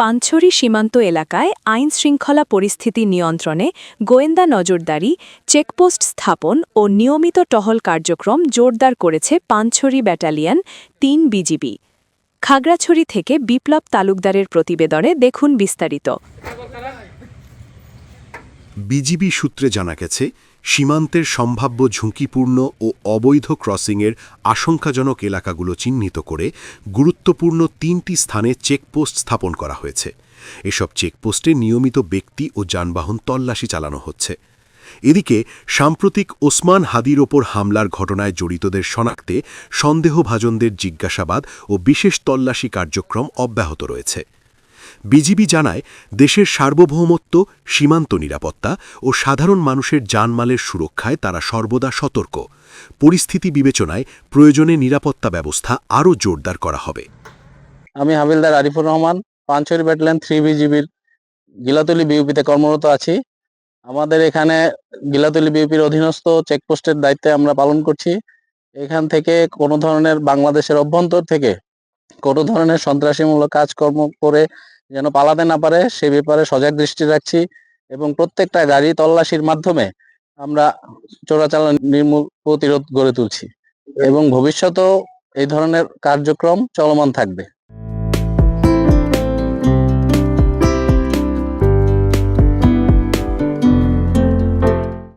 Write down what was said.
পানছড়ি সীমান্ত এলাকায় আইনশৃঙ্খলা পরিস্থিতি নিয়ন্ত্রণে গোয়েন্দা নজরদারি, চেকপোস্ট স্থাপন ও নিয়মিত টহল কার্যক্রম জোরদার করেছে পানছড়ি ব্যাটালিয়ন ৩ বিজিবি। খাগড়াছড়ি থেকে বিপ্লব তালুকদারের প্রতিবেদনে দেখুন বিস্তারিত। বিজিবি সূত্রে জানা গেছে, সীমান্তের সম্ভাব্য ঝুঁকিপূর্ণ ও অবৈধ ক্রসিংয়ের আশঙ্কাজনক এলাকাগুলো চিহ্নিত করে গুরুত্বপূর্ণ ৩টি স্থানে চেকপোস্ট স্থাপন করা হয়েছে। এসব চেকপোস্টে নিয়মিত ব্যক্তি ও যানবাহন তল্লাশি চালানো হচ্ছে। এদিকে সাম্প্রতিক ওসমান হাদির ওপর হামলার ঘটনায় জড়িতদের শনাক্তে সন্দেহভাজনদের জিজ্ঞাসাবাদ ও বিশেষ তল্লাশি কার্যক্রম অব্যাহত রয়েছে। বিজিবি জানায়, দেশের সার্বভৌমত্ব, সীমান্ত নিরাপত্তা ও সাধারণ মানুষের জানমালের সুরক্ষায় তারা সর্বদা সতর্ক। পরিস্থিতি বিবেচনায় প্রয়োজনে নিরাপত্তা ব্যবস্থা আরও জোরদার করা হবে। আমি হাবিলদার আরিফুর রহমান, পানছড়ি ব্যাটালিয়ন 3 বিজিবির গিলাতলি বিউপিতে কর্মরত আছি। আমাদের এখানে গিলাতলি বিউপির অধীনস্থ চেকপোস্টের দায়িত্বে আমরা পালন করছি। এখান থেকে কোনো ধরনের বাংলাদেশের অভ্যন্তর থেকে কোনো ধরনের সন্ত্রাসীমূলক কাজকর্ম করে যেন পালাতে না পারে সে ব্যাপারে সজাগ দৃষ্টি রাখছি এবং প্রত্যেকটা গাড়ি তল্লাশির মাধ্যমে আমরা চোরাচালান নির্মূল প্রতিরোধ গড়ে তুলছি এবং ভবিষ্যতেও এই ধরনের কার্যক্রম চলমান থাকবে।